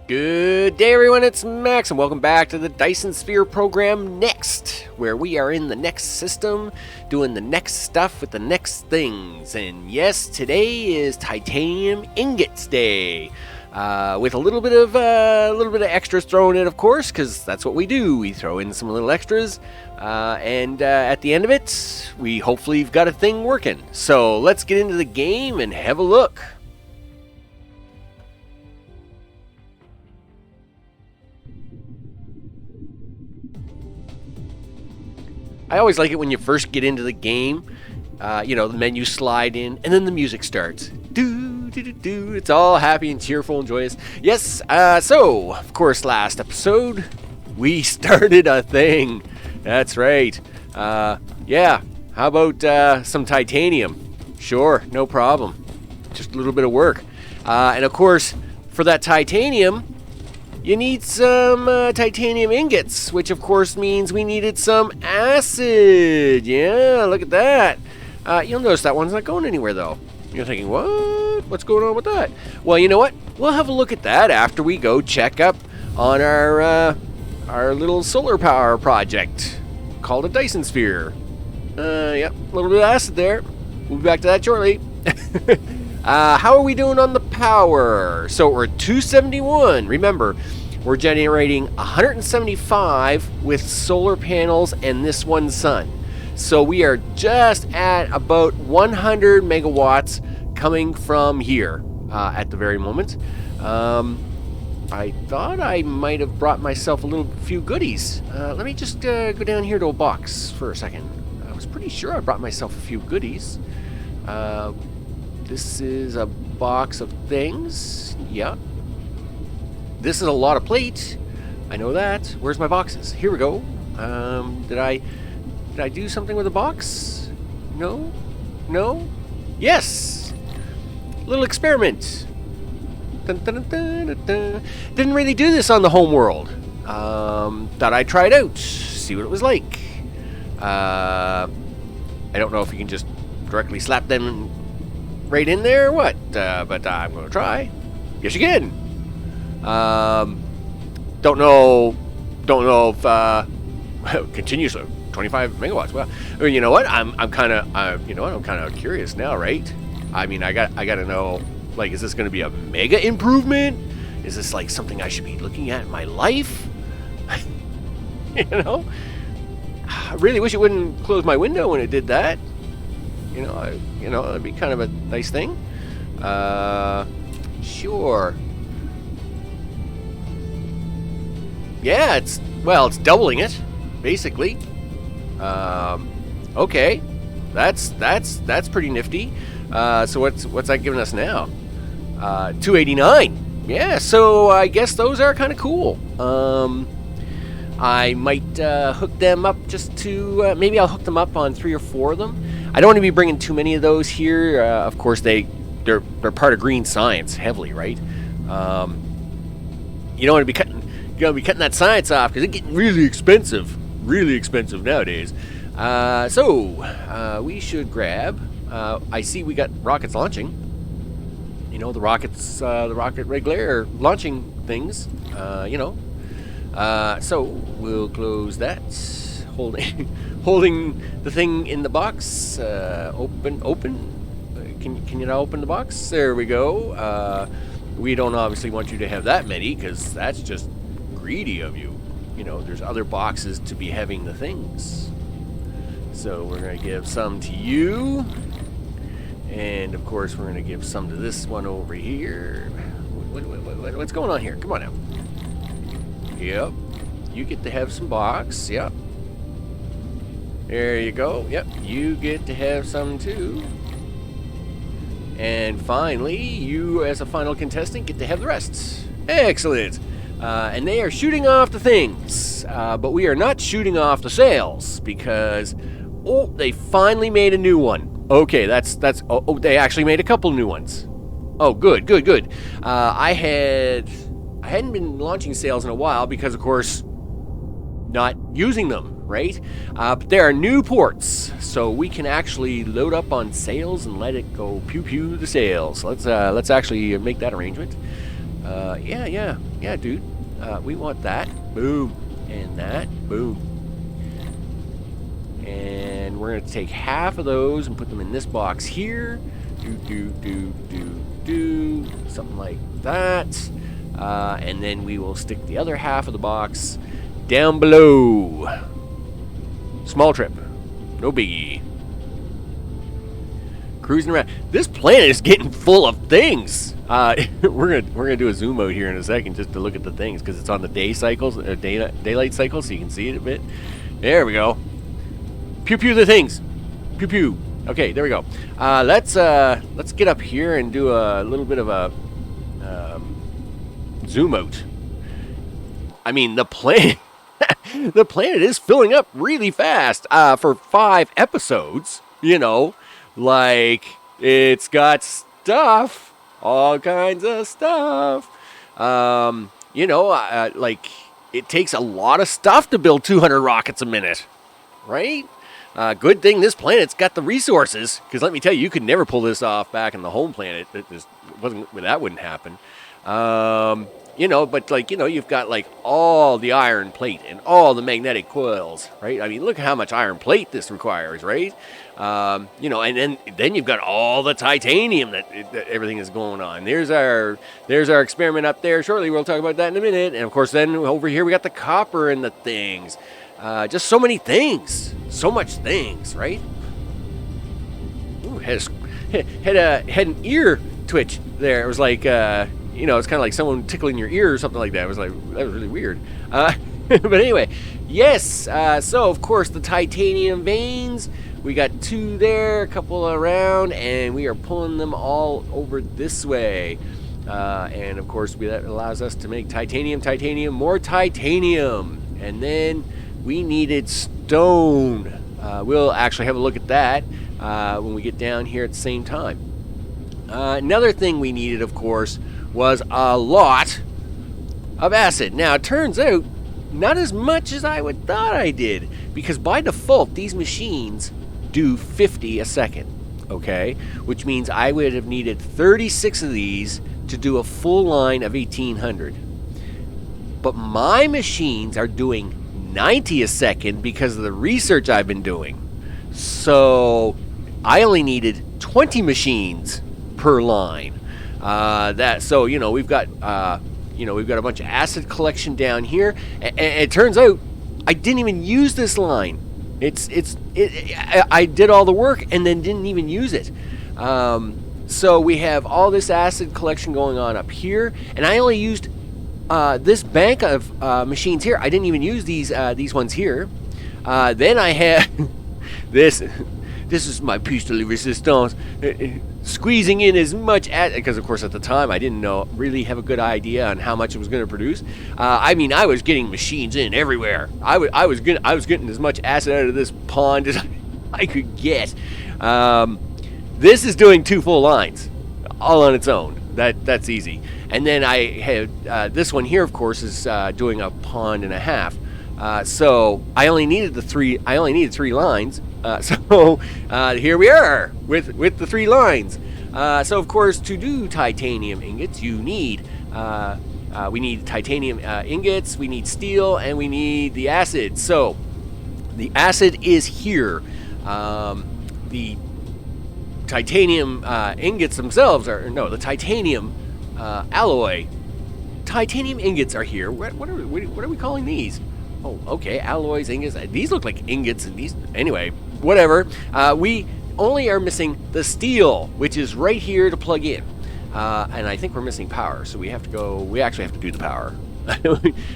Good day, everyone. It's Max, and welcome back to the Dyson Sphere Program Next, where we are in the next system, doing the next stuff with the next things. And yes, today is Titanium Ingots Day, with a little bit of extras thrown in, of course, because that's what we do. We throw in some little extras, and at the end of it, we hopefully have got a thing working. So let's get into the game and have a look. I always like it when you first get into the game, the menu slide in, and then the music starts. Do, do, do, do. It's all happy and cheerful and joyous. Yes, so, of course, last episode, we started a thing. That's right. Yeah, how about some titanium? Sure, no problem. Just a little bit of work. And, of course, for that titanium, you need some titanium ingots, which of course means we needed some acid. Yeah, look at that. You'll notice that one's not going anywhere, though. You're thinking, what? What's going on with that? Well, you know what? We'll have a look at that after we go check up on our little solar power project called a Dyson Sphere. Yep, a little bit of acid there. We'll be back to that shortly. How are we doing on the power? So we're at 271. Remember, we're generating 175 with solar panels and this one sun. So we are just at about 100 megawatts coming from here at the very moment. I thought I might have brought myself a few goodies. Let me just go down here to a box for a second. I was pretty sure I brought myself a few goodies. This is a box of things. Yeah. This is a lot of plate. I know that. Where's my boxes? Here we go. Did I do something with the box? No? No? Yes! Little experiment. Dun, dun, dun, dun, dun. Didn't really do this on the home world. Thought I'd try it out. See what it was like. I don't know if you can just directly slap them right in there or what, but I'm going to try. Yes, you can. Don't know if continues 25 megawatts. Well, I mean, you know what? I'm kind of curious now, right? I mean, I got to know, like, is this going to be a mega improvement? Is this like something I should be looking at in my life? I really wish it wouldn't close my window when it did that. It'd be kind of a nice thing. Sure. Yeah, it's doubling it, basically. Okay, that's pretty nifty. So what's that giving us now? 289. Yeah, so I guess those are kind of cool. I might hook them up just to maybe I'll hook them up on 3 or 4 of them. I don't want to be bringing too many of those here. Of course, they're part of green science heavily, right? You don't want to be cutting that science off because it's getting really expensive nowadays. So we should grab. I see we got rockets launching. The rocket regular launching things. So we'll close that. Holding the thing in the box. Open. Can you now open the box? There we go. We don't obviously want you to have that many because that's just greedy of you. There's other boxes to be having the things. So we're going to give some to you. And of course we're going to give some to this one over here. What's going on here? Come on now. Yep. You get to have some box. Yep. There you go. Yep. You get to have some too. And finally, you as a final contestant get to have the rest. Excellent. And they are shooting off the things. But we are not shooting off the sails because, they finally made a new one. Okay, they actually made a couple new ones. Oh, good. I hadn't been launching sails in a while because, of course, not using them, right? But there are new ports, so we can actually load up on sails and let it go pew pew the sails. Let's actually make that arrangement. Yeah, dude. We want that. Boom. And that. Boom. And we're going to take half of those and put them in this box here. Do. Something like that. And then we will stick the other half of the box down below. Small trip. No biggie. Cruising around. This planet is getting full of things. We're gonna do a zoom mode here in a second just to look at the things because it's on the day cycles, daylight cycle, so you can see it a bit. There we go. Pew pew the things. Pew pew. Okay, there we go. Let's get up here and do a little bit of a zoom out. I mean, the planet the planet is filling up really fast. For 5 episodes, like it's got stuff, all kinds of stuff. Like it takes a lot of stuff to build 200 rockets a minute, right? Good thing this planet's got the resources, because let me tell you, you could never pull this off back in the home planet. That wouldn't happen. But you've got like all the iron plate and all the magnetic coils, right? I mean, look at how much iron plate this requires, right? And then you've got all the titanium that everything is going on. There's our experiment up there. Shortly, we'll talk about that in a minute. And of course, then over here we got the copper and the things. Just so many things, so much things, right? Ooh, had an ear twitch there. It was like, it's kind of like someone tickling your ear or something like that. It was like, that was really weird. But anyway, yes. So of course the titanium veins. We got 2 there, a couple around, and we are pulling them all over this way. And of course, that allows us to make titanium, more titanium, and then we needed stone. We'll actually have a look at that when we get down here at the same time. Another thing we needed, of course, was a lot of acid. Now, it turns out, not as much as I would thought I did, because by default, these machines do 50 a second, okay? Which means I would have needed 36 of these to do a full line of 1,800. But my machines are doing 90 a second because of the research I've been doing. So I only needed 20 machines per line. We've got a bunch of acid collection down here, and it turns out I didn't even use this line. I did all the work and then didn't even use it. So we have all this acid collection going on up here, and I only used this bank of machines here. I didn't even use these ones here. Then I had this. This is my piece de resistance. Squeezing in as much acid, because of course at the time I didn't really have a good idea on how much it was going to produce. I was getting machines in everywhere. I was getting as much acid out of this pond as I could get. This is doing 2 full lines, all on its own. That's easy. And then I had this one here, of course, is doing a pond and a half. So I only needed 3 lines. So here we are with the 3 lines. So of course, to do titanium ingots, we need titanium ingots, we need steel, and we need the acid. So the acid is here. The titanium ingots themselves the titanium alloy. Titanium ingots are here. What are we calling these? Oh, okay, alloys, ingots. These look like ingots, and these. Anyway, whatever. We only are missing the steel, which is right here to plug in. And I think we're missing power, so we actually have to do the power.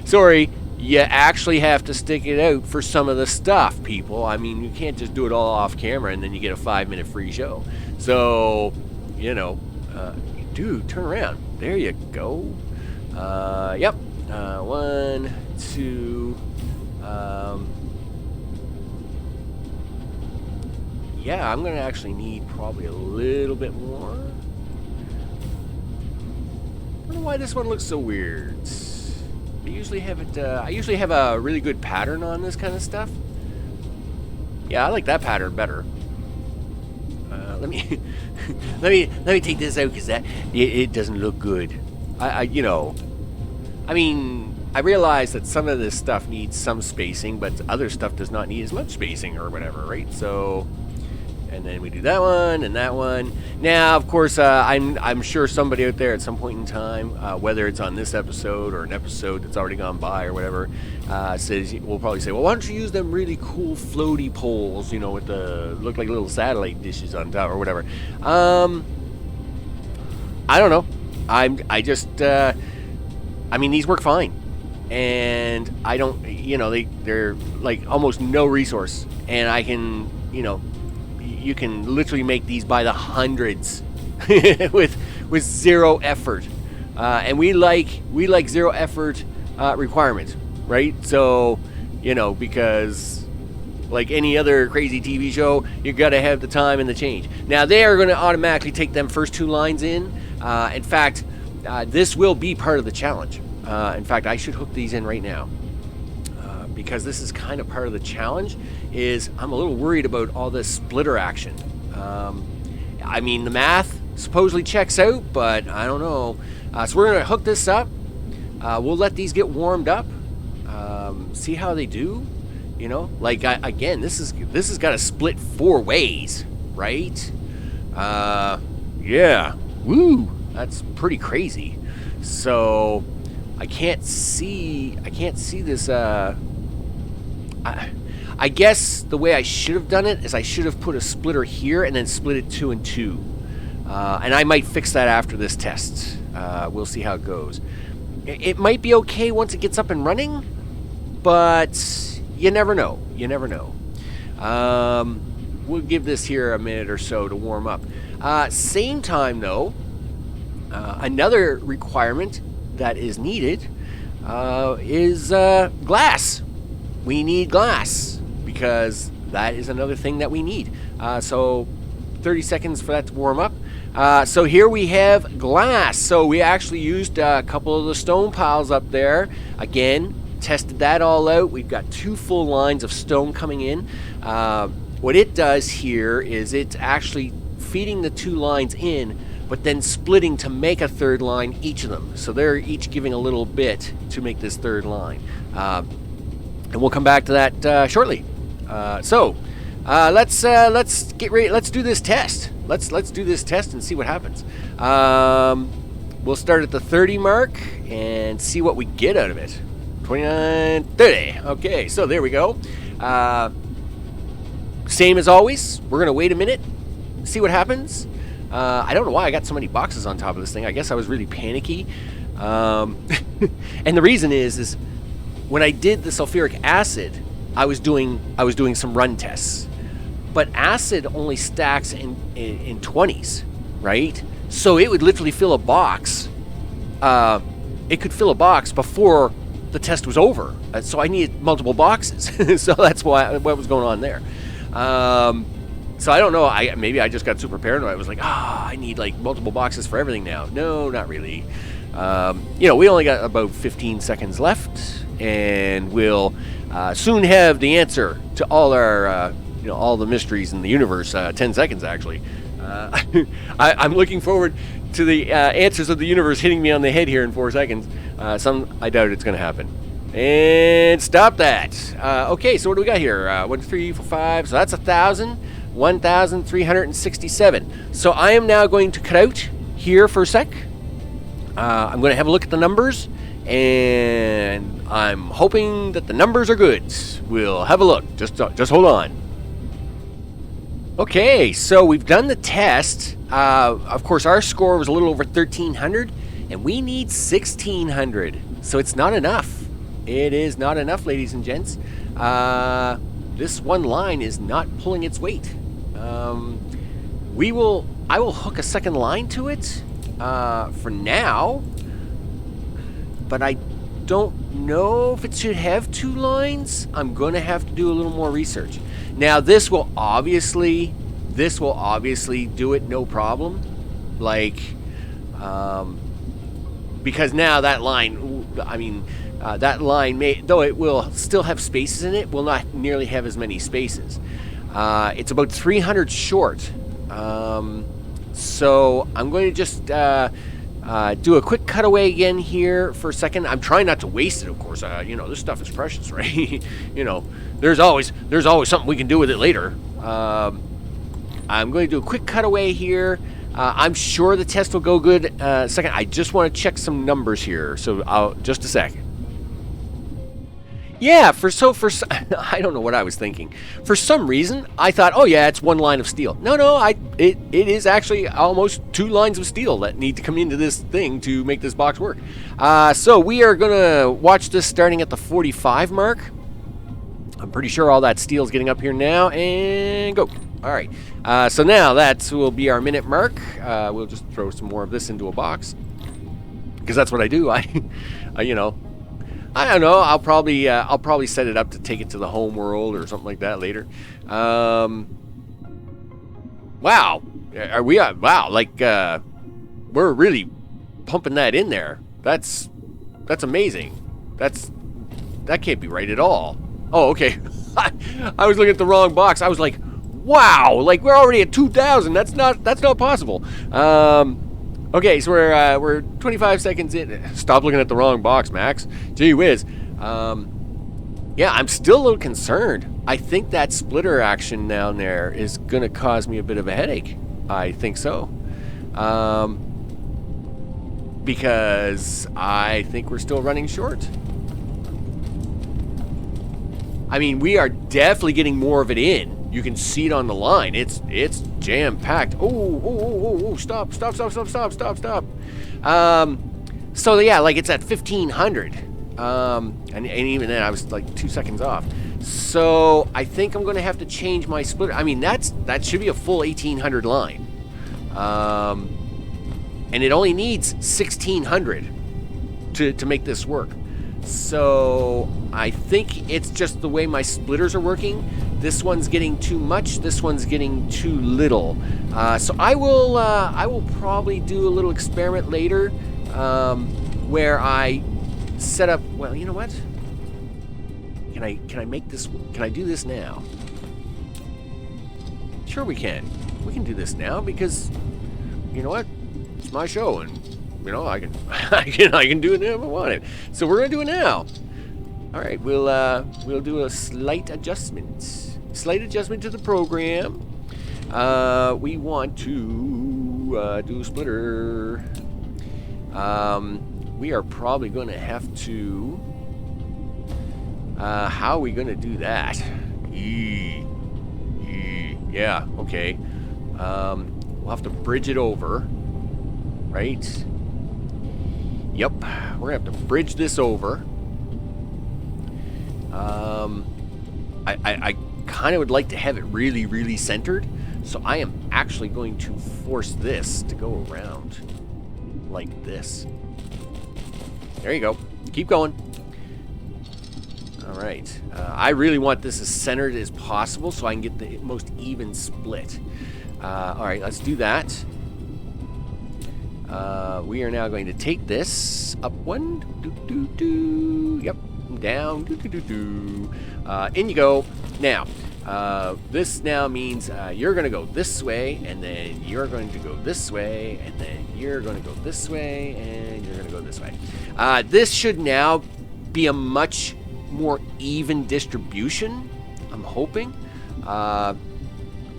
Sorry, you actually have to stick it out for some of the stuff, people. I mean, you can't just do it all off camera and then you get a 5-minute free show. So, dude, turn around. There you go. Yep. 1, 2. Yeah, I'm gonna actually need probably a little bit more. I don't know why this one looks so weird. I usually have it. I usually have a really good pattern on this kind of stuff. Yeah, I like that pattern better. Let me let me take this out because it doesn't look good. you know, I mean, I realize that some of this stuff needs some spacing, but other stuff does not need as much spacing or whatever, right? So, and then we do that one and that one. Now, of course, I'm sure somebody out there at some point in time, whether it's on this episode or an episode that's already gone by or whatever, will probably say, well, why don't you use them really cool floaty poles, you know, with the look like little satellite dishes on top or whatever. I don't know. I mean, these work fine. And I don't, you know, they're like almost no resource. And I can, you know, you can literally make these by the hundreds with zero effort. And we like zero effort requirements, right? So, you know, because like any other crazy TV show, you got to have the time and the change. Now, they are going to automatically take them first two lines in. In fact, this will be part of the challenge. In fact, I should hook these in right now. Because this is kind of part of the challenge, is I'm a little worried about all this splitter action. I mean, the math supposedly checks out, but I don't know. So we're going to hook this up. We'll let these get warmed up. See how they do. You know, like, again, this has got to split 4 ways, right? Yeah. Woo! That's pretty crazy. So I can't see this. I guess the way I should have done it is I should have put a splitter here and then split it 2 and 2. And I might fix that after this test. We'll see how it goes. It might be okay once it gets up and running, but you never know. You never know. We'll give this here a minute or so to warm up. Same time, though, another requirement that is needed is glass. We need glass because that is another thing that we need. So 30 seconds for that to warm up. So here we have glass. So we actually used a couple of the stone piles up there. Again, tested that all out. We've got 2 full lines of stone coming in. What it does here is it's actually feeding the 2 lines in, but then splitting to make a 3rd line, each of them. So they're each giving a little bit to make this 3rd line. And we'll come back to that shortly. So let's get ready. Let's do this test. Let's do this test and see what happens. We'll start at the 30 mark and see what we get out of it. 29, 30. Okay, so there we go. Same as always. We're gonna wait a minute, see what happens. I don't know why I got so many boxes on top of this thing. I guess I was really panicky. And the reason is when I did the sulfuric acid, I was doing some run tests, but acid only stacks in 20s, right? So it would literally fill a box. It could fill a box before the test was over. So I needed multiple boxes. So that's what was going on there. So I don't know. Maybe I just got super paranoid. I was like, I need like multiple boxes for everything now. No, not really. You know, we only got about 15 seconds left. And we'll soon have the answer to all our, you know, all the mysteries in the universe. 10 seconds, actually. I'm looking forward to the answers of the universe hitting me on the head here in 4 seconds. I doubt it's going to happen. And stop that. Okay, so what do we got here? 1, 2, 3, 4, 5. So that's 1,000. 1,367. So I am now going to cut out here for a sec. I'm going to have a look at the numbers. And I'm hoping that the numbers are good. We'll have a look. Just hold on. Okay, so we've done the test. Of course, our score was a little over 1,300, and we need 1,600. So it's not enough. It is not enough, ladies and gents. This one line is not pulling its weight. I will hook a second line to it for now. But I don't know if it should have 2 lines. I'm going to have to do a little more research. Now, this will obviously do it no problem. Like, because now that line, that line may, though it will still have spaces in it, will not nearly have as many spaces. It's about 300 short. So I'm going to just Do a quick cutaway again here for a second. I'm trying not to waste it, of course. You know, this stuff is precious, right? You know, there's always something we can do with it later. I'm going to do a quick cutaway here. I'm sure the test will go good. Second, I just want to check some numbers here. So just a sec. Yeah, I don't know what I was thinking. For some reason, I thought, oh yeah, it's one line of steel. No, it is actually almost 2 lines of steel that need to come into this thing to make this box work. So we are gonna watch this starting at the 45 mark. I'm pretty sure all that steel is getting up here now, and go. All right. So now that will be our minute mark. We'll just throw some more of this into a box because that's what I do. You know. I don't know. I'll probably set it up to take it to the home world or something like that later. Wow. Are we? Wow. Like we're really pumping that in there. That's amazing. That can't be right at all. Oh, okay. I was looking at the wrong box. I was like, wow. Like we're already at 2,000. That's not possible. Okay, so we're 25 seconds in. Stop looking at the wrong box, Max. Gee whiz. Yeah, I'm still a little concerned. I think that splitter action down there is going to cause me a bit of a headache. I think so. Because I think we're still running short. I mean, we are definitely getting more of it in. You can see it on the line. It's jam-packed. Oh, stop. So yeah, like it's at 1,500. And even then I was like 2 seconds off. So I think I'm gonna have to change my splitter. I mean, that should be a full 1,800 line. And it only needs 1,600 to make this work. So I think it's just the way my splitters are working. This one's getting too much. This one's getting too little. So I will probably do a little experiment later where I set up. Well, you know what? Can I make this? Can I do this now? Sure, we can. We can do this now because you know what? It's my show, and you know I can I can do it if I want it. So we're gonna do it now. All right, we'll do a slight adjustment. Slight adjustment to the program. We want to do a splitter. We are probably going to have to. How are we going to do that? Yeah, okay. We'll have to bridge it over. Right? Yep. We're going to have to bridge this over. I kind of would like to have it really, really centered. So I am actually going to force this to go around like this. There you go. Keep going. All right. I really want this as centered as possible so I can get the most even split. All right, let's do that. We are now going to take this up one. Yep. Down. In you go. Now, this now means you're going to go this way, and then you're going to go this way, and then you're going to go this way, and you're going to go this way. This should now be a much more even distribution, I'm hoping. I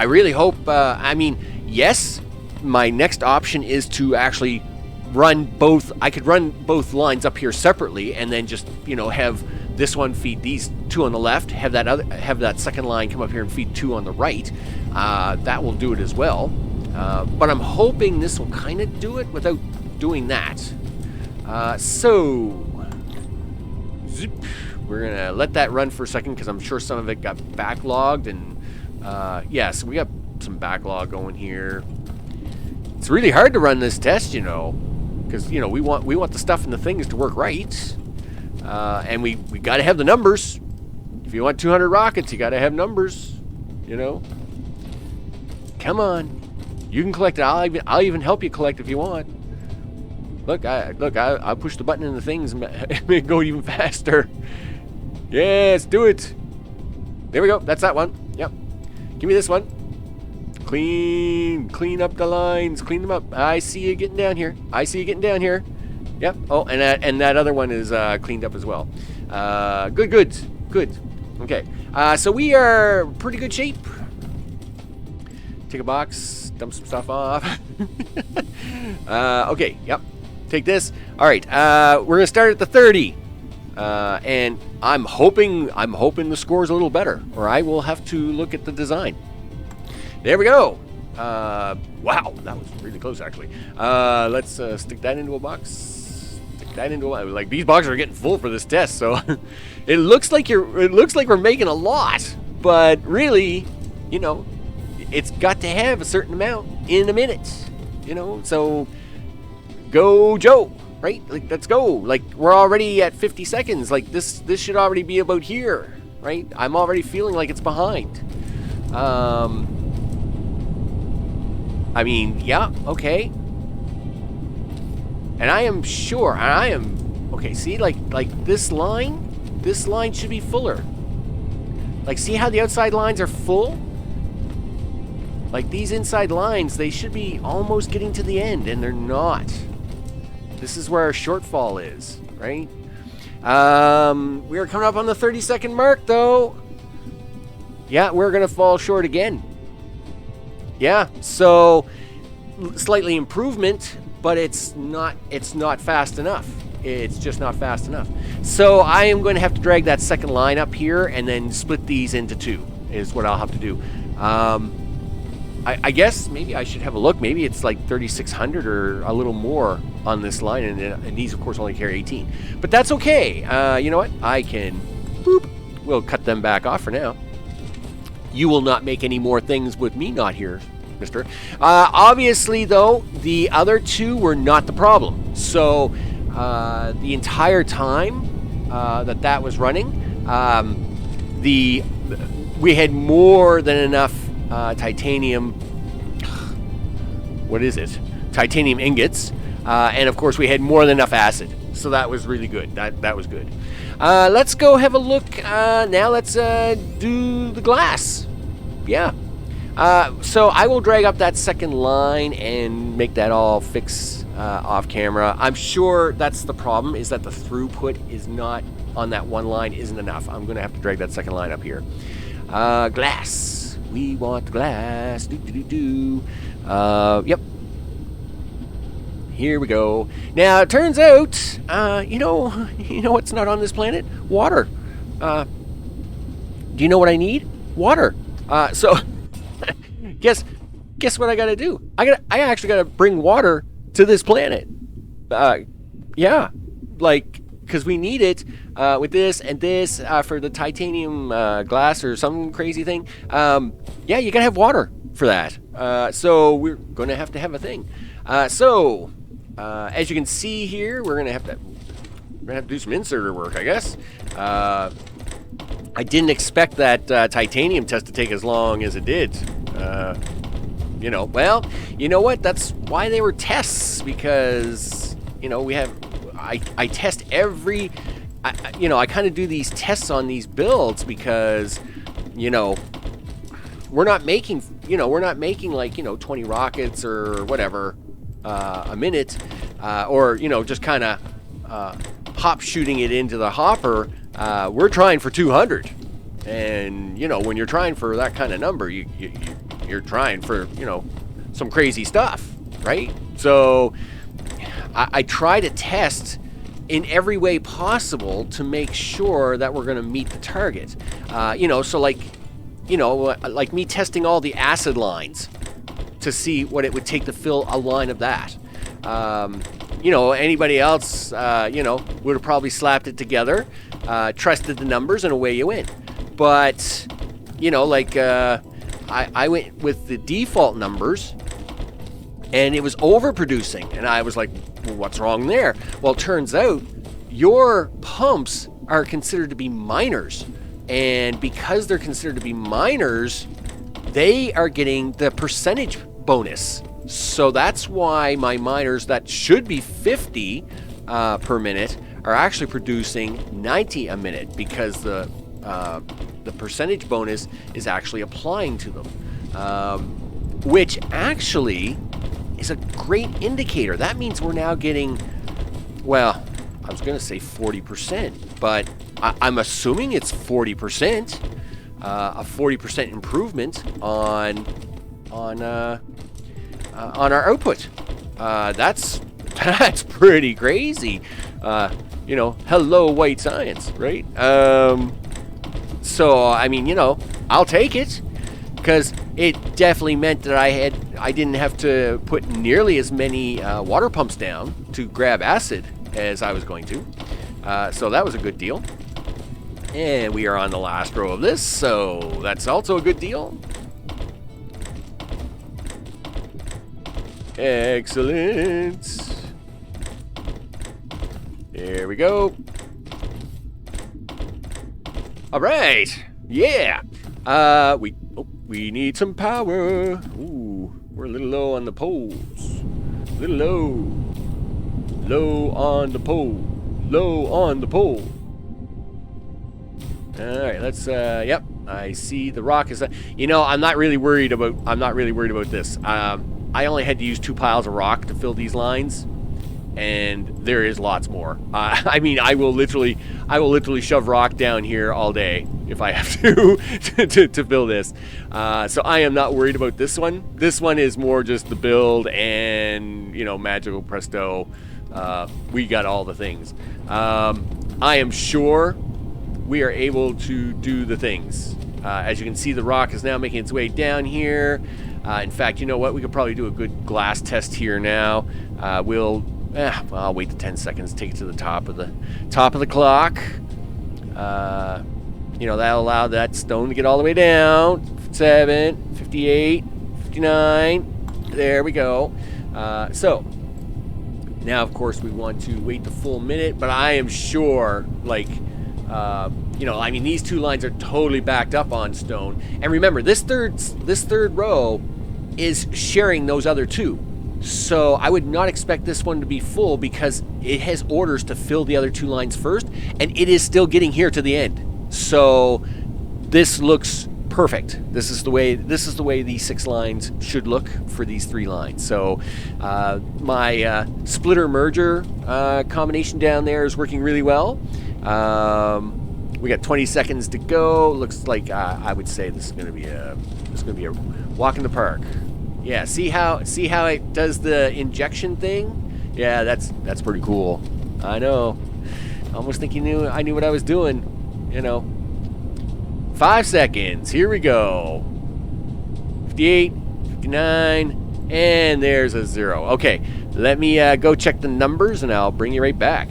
really hope, I mean, yes, my next option is to actually run both. I could run both lines up here separately and then just, you know, have this one feed these two on the left, have that second line come up here and feed two on the right. That will do it as well. But I'm hoping this will kind of do it without doing that. So zip, we're gonna let that run for a second because I'm sure some of it got backlogged, and yeah, so we got some backlog going here. It's really hard to run this test, you know, because you know we want the stuff and the things to work right, and we got to have the numbers. If you want 200 rockets, you got to have numbers, you know. Come on, you can collect it. I'll even help you collect if you want. Look, I'll push the button in the things and make it go even faster. Yes, do it. There we go. That's that one. Yep. Give me this one. Clean up the lines. Clean them up. I see you getting down here. I see you getting down here. Yep. Oh, and that other one is cleaned up as well. Good. Okay. So we are pretty good shape. Take a box. Dump some stuff off. Okay. Yep. Take this. All right. We're gonna start at the 30. And I'm hoping the score's a little better, or I will have to look at the design. There we go. Wow, that was really close actually. Let's stick that into a box. Like these boxes are getting full for this test, so it looks like we're making a lot, but really, you know, it's got to have a certain amount in a minute, you know. So go Joe, right? Like let's go. Like we're already at 50 seconds. Like this should already be about here, right? I'm already feeling like it's behind. I mean, yeah, okay. And I am sure, okay, see, like this line should be fuller. Like, see how the outside lines are full? Like, these inside lines, they should be almost getting to the end, and they're not. This is where our shortfall is, right? We are coming up on the 30-second mark, though. Yeah, we're going to fall short again. Yeah, so slightly improvement, but it's not fast enough. It's just not fast enough. So I am going to have to drag that second line up here and then split these into two is what I'll have to do. I guess maybe I should have a look. Maybe it's like 3,600 or a little more on this line, and these of course only carry 18. But that's okay. You know what? I can, boop, we'll cut them back off for now. You will not make any more things with me not here, mister. Obviously, though, the other two were not the problem. So the entire time that was running, we had more than enough titanium. What is it? Titanium ingots, and of course we had more than enough acid. So that was really good. That was good. Let's go have a look. Now let's do the glass. Yeah. So I will drag up that second line and make that all fix off camera. I'm sure that's the problem, is that the throughput is not on that one line isn't enough. I'm going to have to drag that second line up here. Glass. We want glass. Yep. Here we go. Now, it turns out, you know what's not on this planet? Water. Do you know what I need? Water. So, guess what I gotta do? I actually gotta bring water to this planet. Yeah, like, because we need it with this and this for the titanium glass or some crazy thing. Yeah, you gotta have water for that. So we're gonna have to have a thing. So as you can see here, we're gonna have to do some inserter work, I guess. I didn't expect that titanium test to take as long as it did. You know, well, you know what? That's why they were tests, because, you know, I test every, I kind of do these tests on these builds because, you know, we're not making like, 20 rockets or whatever a minute, or, just kind of hop shooting it into the hopper. We're trying for 200, and when you're trying for that kind of number, you're trying for some crazy stuff, right? So I try to test in every way possible to make sure that we're going to meet the target. So like me testing all the acid lines to see what it would take to fill a line of that. Anybody else, would have probably slapped it together, trusted the numbers, and away you went. But, I went with the default numbers, and it was overproducing. And I was like, well, what's wrong there? Well, it turns out your pumps are considered to be minors. And because they're considered to be minors, they are getting the percentage bonus. So that's why my miners that should be 50 per minute are actually producing 90 a minute, because the percentage bonus is actually applying to them. which actually is a great indicator. That means we're now getting, well, I was going to say 40%, but I'm assuming it's 40%, a 40% improvement on our output. That's pretty crazy. You know, hello white science, right? So I mean, you know, I'll take it, because it definitely meant that I didn't have to put nearly as many water pumps down to grab acid as I was going to. So that was a good deal. And we are on the last row of this, so that's also a good deal. Excellent. There we go. All right. Yeah. We need some power. Ooh, we're a little low on the poles. A little low. Low on the pole. Low on the pole. All right, let's. Yep, I see the rock is. You know, I'm not really worried about this. I only had to use 2 piles of rock to fill these lines, and there is lots more. I mean, I will literally shove rock down here all day if I have to fill this. So I am not worried about this one. This one is more just the build and, you know, magical presto. We got all the things. I am sure we are able to do the things. As you can see, the rock is now making its way down here. In fact, you know what? We could probably do a good glass test here now. I'll wait the 10 seconds, take it to the top of the clock. You know, that'll allow that stone to get all the way down. 57, 58, 59. There we go. So now, of course, we want to wait the full minute, but I am sure, like, you know, I mean, these 2 lines are totally backed up on stone. And remember, this third row is sharing those other 2. So I would not expect this one to be full, because it has orders to fill the other 2 lines first, and it is still getting here to the end. So this looks perfect. This is the way these 6 lines should look for these 3 lines. So my splitter merger combination down there is working really well. We got 20 seconds to go. Looks like I would say this is going to be a walk in the park. Yeah, see how it does the injection thing? Yeah, that's pretty cool. I know. I almost think I knew what I was doing. You know. 5 seconds. Here we go. 58, 59, and there's a 0. Okay, let me go check the numbers, and I'll bring you right back.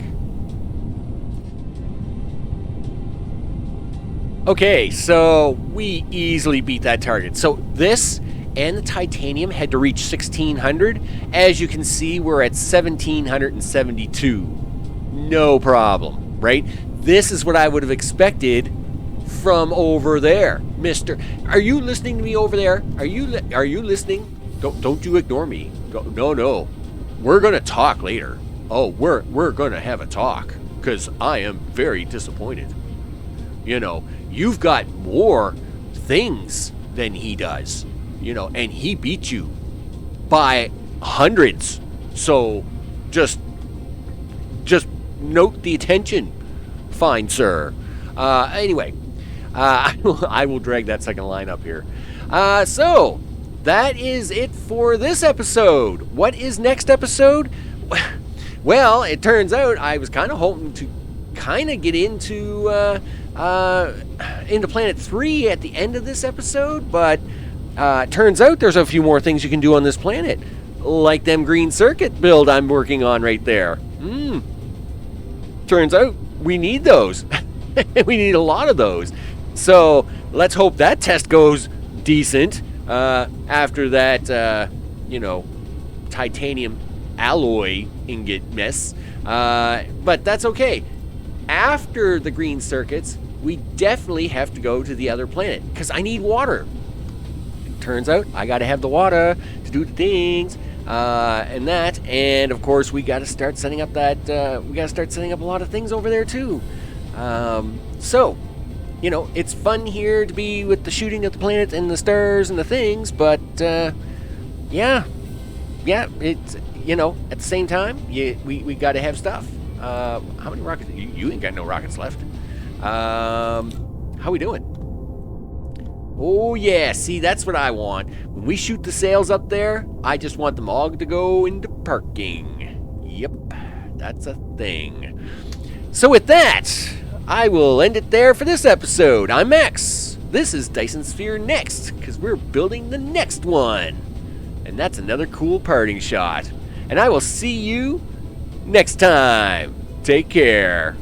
Okay, so we easily beat that target. So this and the titanium had to reach 1600. As you can see, we're at 1772. No problem, right? This is what I would have expected from over there, mister. Are you listening to me over there? Are you listening? Don't you ignore me. No. We're going to talk later. Oh, we're going to have a talk, because I am very disappointed. You know, you've got more things than he does, you know, and he beat you by hundreds. So just note the attention, fine sir. Anyway, I will drag that second line up here. So that is it for this episode. What is next episode? Well, it turns out I was kind of hoping to get into Planet 3 at the end of this episode, but turns out there's a few more things you can do on this planet, like them green circuit build I'm working on right there. Turns out we need those. We need a lot of those. So let's hope that test goes decent after that, you know, titanium alloy ingot mess. But that's okay. After the green circuits, we definitely have to go to the other planet, because I need water. It turns out I got to have the water to do the things, and of course we got to start setting up a lot of things over there too. So, you know, it's fun here to be with the shooting of the planets and the stars and the things, but Yeah, yeah. It's at the same time, we got to have stuff. How many rockets? You ain't got no rockets left. How we doing? Oh yeah, see that's what I want. When we shoot the sails up there, I just want them all to go into parking. Yep, that's a thing. So with that, I will end it there for this episode. I'm Max. This is Dyson Sphere Next, because we're building the next one. And that's another cool parting shot. And I will see you next time. Take care.